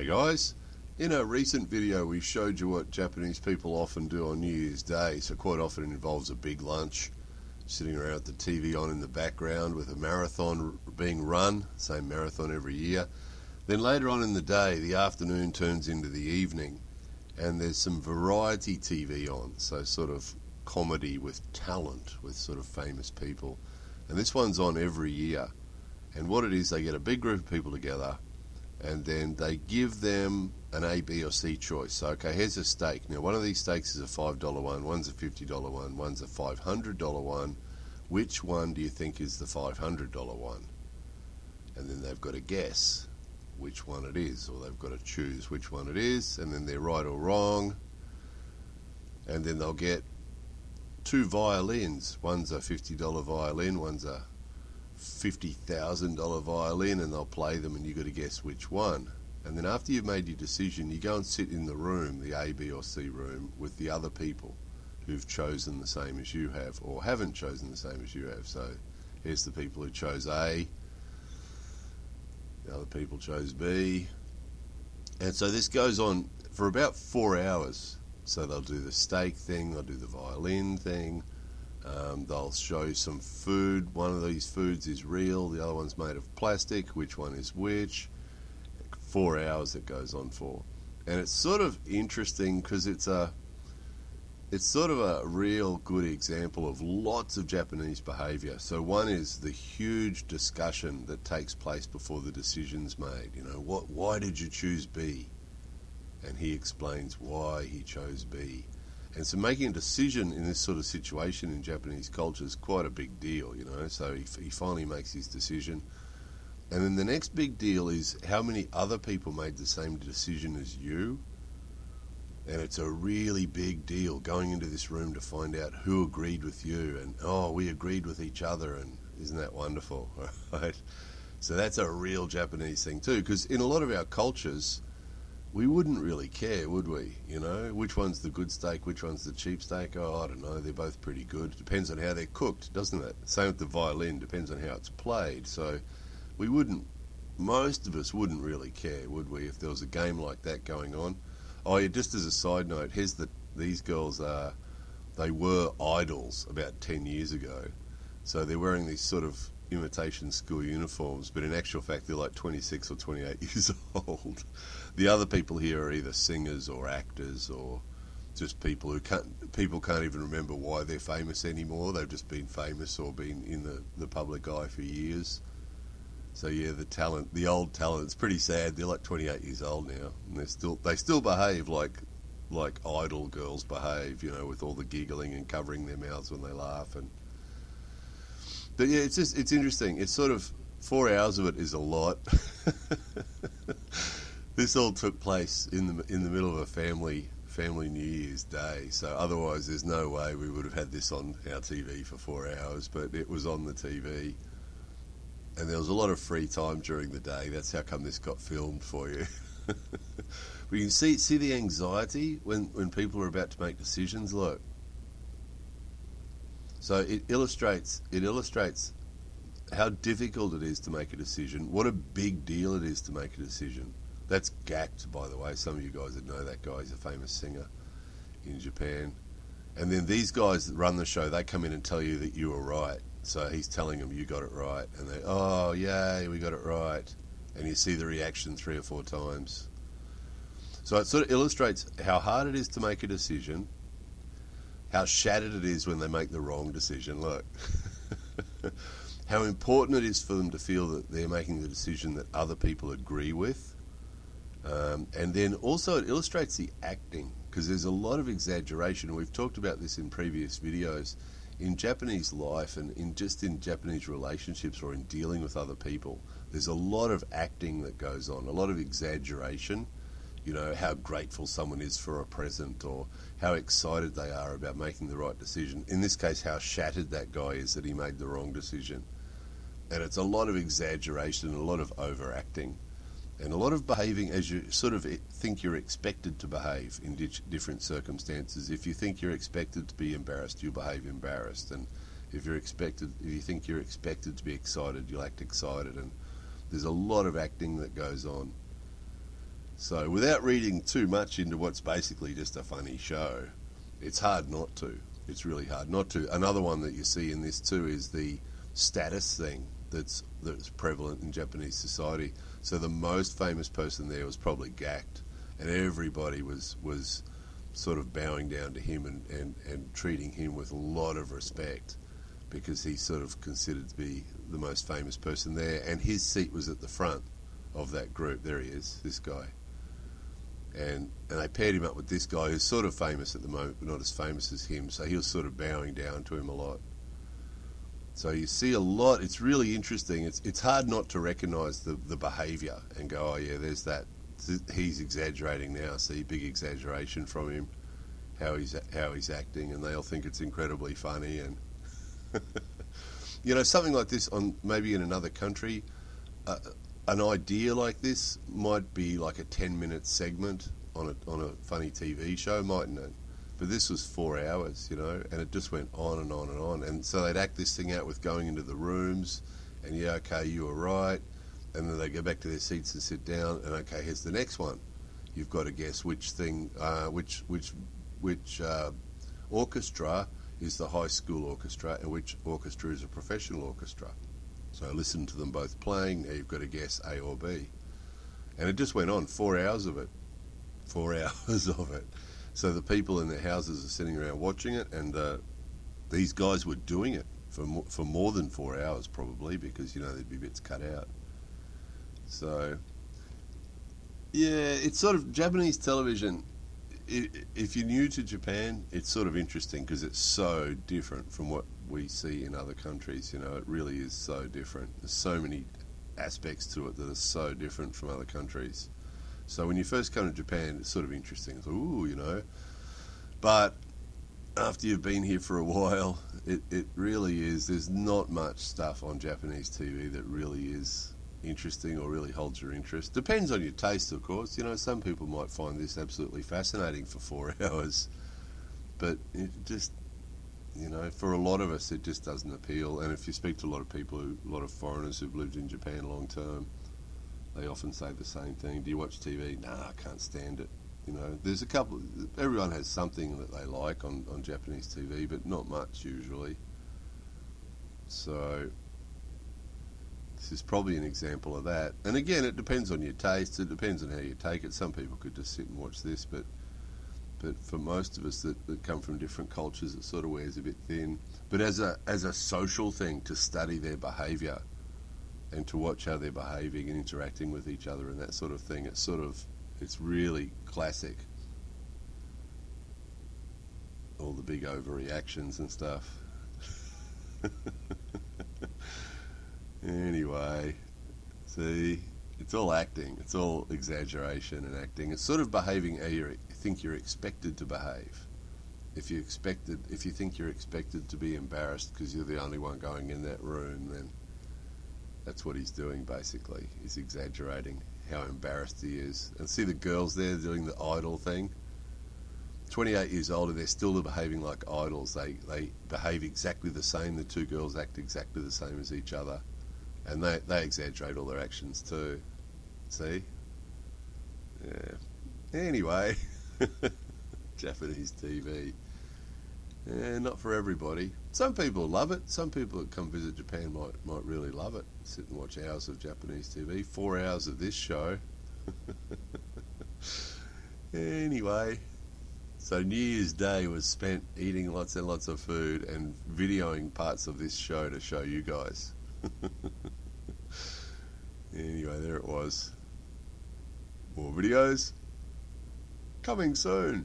Hey guys, in a recent video we showed you what Japanese people often do on New Year's Day. So quite often it involves a big lunch, sitting around with the TV on in the background with a marathon being run, same marathon every year. Then later on in the day, the afternoon turns into the evening and there's some variety TV on, so sort of comedy with talent, with sort of famous people. And this one's on every year. And what it is, they get a big group of people together and then they give them an A, B or C choice. So, okay, here's a steak. Now, one of these steaks is a $5 one, one's a $50 one, one's a $500 one. Which one do you think is the $500 one? And then they've got to guess which one it is, or they've got to choose which one it is, and then they're right or wrong. And then they'll get two violins. One's a $50 violin, one's a $50,000 violin, and they'll play them and you've got to guess which one. And then after you've made your decision, you go and sit in the room, the A, B or C room, with the other people who've chosen the same as you have or haven't chosen the same as you have. So here's the people who chose A, the other people chose B, and so this goes on for about 4 hours. So they'll do the steak thing, they'll do the violin thing, they'll show you some food. One of these foods is real, the other one's made of plastic. Which one is which? 4 hours it goes on for. And it's sort of interesting because it's sort of a real good example of lots of Japanese behaviour. So one is the huge discussion that takes place before the decision's made. You know, why did you choose B? And he explains why he chose B. And so making a decision in this sort of situation in Japanese culture is quite a big deal, you know. So he finally makes his decision. And then the next big deal is how many other people made the same decision as you. And it's a really big deal going into this room to find out who agreed with you. And, oh, we agreed with each other. And isn't that wonderful, right? So that's a real Japanese thing too. Because in a lot of our cultures, we wouldn't really care, would we? You know, which one's the good steak, which one's the cheap steak? Oh, I don't know, they're both pretty good. Depends on how they're cooked, doesn't it? Same with the violin, depends on how it's played. So most of us wouldn't really care, would we, if there was a game like that going on? Oh yeah, just as a side note, these girls they were idols about 10 years ago. So they're wearing these sort of imitation school uniforms, but in actual fact they're like 26 or 28 years old. The other people here are either singers or actors or just people can't even remember why they're famous anymore. They've just been famous or been in the public eye for years. So yeah, the old talent, it's pretty sad. They're like 28 years old now, and they still behave like idol girls behave, you know, with all the giggling and covering their mouths when they laugh. But yeah, it's interesting. It's sort of 4 hours of it is a lot. This all took place in the middle of a family New Year's Day. So otherwise, there's no way we would have had this on our TV for 4 hours. But it was on the TV, and there was a lot of free time during the day. That's how come this got filmed for you. We can see the anxiety when people are about to make decisions. Look. So it illustrates how difficult it is to make a decision, what a big deal it is to make a decision. That's Gact, by the way. Some of you guys that know that guy, he's a famous singer in Japan. And then these guys that run the show, they come in and tell you that you were right. So he's telling them you got it right. And they, oh, yay, we got it right. And you see the reaction 3 or 4 times. So it sort of illustrates how hard it is to make a decision, how shattered it is when they make the wrong decision. Look, how important it is for them to feel that they're making the decision that other people agree with. And then also it illustrates the acting, because there's a lot of exaggeration. We've talked about this in previous videos. In Japanese life and in Japanese relationships or in dealing with other people, there's a lot of acting that goes on, a lot of exaggeration. You know, how grateful someone is for a present or how excited they are about making the right decision. In this case, how shattered that guy is that he made the wrong decision. And it's a lot of exaggeration and a lot of overacting. And a lot of behaving as you sort of think you're expected to behave in different circumstances. If you think you're expected to be embarrassed, you'll behave embarrassed. And if you think you're expected to be excited, you'll act excited. And there's a lot of acting that goes on. So without reading too much into what's basically just a funny show, it's hard not to. It's really hard not to. Another one that you see in this too is the status thing that's prevalent in Japanese society. So the most famous person there was probably gacked, and everybody was sort of bowing down to him and treating him with a lot of respect, because he's sort of considered to be the most famous person there, and his seat was at the front of that group. There he is, this guy. And they paired him up with this guy who's sort of famous at the moment, but not as famous as him, so he was sort of bowing down to him a lot. So you see a lot. It's really interesting. It's hard not to recognise the behaviour and go, oh yeah, there's that. He's exaggerating now. See, big exaggeration from him, how he's acting, and they'll think it's incredibly funny. And you know, something like this on maybe in another country, an idea like this might be like a 10-minute segment on a funny TV show, mightn't it? But this was 4 hours, you know, and it just went on and on and on. And so they'd act this thing out with going into the rooms, and yeah, okay, you were right. And then they go back to their seats and sit down, and okay, here's the next one. You've got to guess which thing, which orchestra is the high school orchestra, and which orchestra is a professional orchestra. So listen to them both playing. Now you've got to guess A or B. And it just went on, 4 hours of it. 4 hours of it. So the people in their houses are sitting around watching it, and these guys were doing it for more than 4 hours probably, because, you know, there'd be bits cut out. So, yeah, it's sort of Japanese television. If you're new to Japan, it's sort of interesting because it's so different from what we see in other countries. You know, it really is so different. There's so many aspects to it that are so different from other countries. So when you first come to Japan, it's sort of interesting. It's like, ooh, you know. But after you've been here for a while, it really is. There's not much stuff on Japanese TV that really is interesting or really holds your interest. Depends on your taste, of course. You know, some people might find this absolutely fascinating for 4 hours, but it just, you know, for a lot of us, it just doesn't appeal. And if you speak to a lot of people, a lot of foreigners who've lived in Japan long term, they often say the same thing. Do you watch TV? Nah, I can't stand it. You know, there's a couple. Everyone has something that they like on Japanese TV, but not much usually. So this is probably an example of that. And again, it depends on your taste. It depends on how you take it. Some people could just sit and watch this, but for most of us that come from different cultures, it sort of wears a bit thin. But as a social thing, to study their behaviour and to watch how they're behaving and interacting with each other and that sort of thing, it's really classic. All the big overreactions and stuff. Anyway, see, it's all acting. It's all exaggeration and acting. It's sort of behaving how you think you're expected to behave. If you think you're expected to be embarrassed because you're the only one going in that room, then that's what he's doing basically. He's exaggerating how embarrassed he is. And see the girls there doing the idol thing? 28 years older, they're still behaving like idols. They behave exactly the same. The two girls act exactly the same as each other. And they exaggerate all their actions too. See? Yeah. Anyway, Japanese TV. Yeah, not for everybody. Some people love it. Some people that come visit Japan might really love it. Sit and watch hours of Japanese TV. 4 hours of this show. Anyway, so New Year's Day was spent eating lots and lots of food and videoing parts of this show to show you guys. Anyway, there it was. More videos coming soon.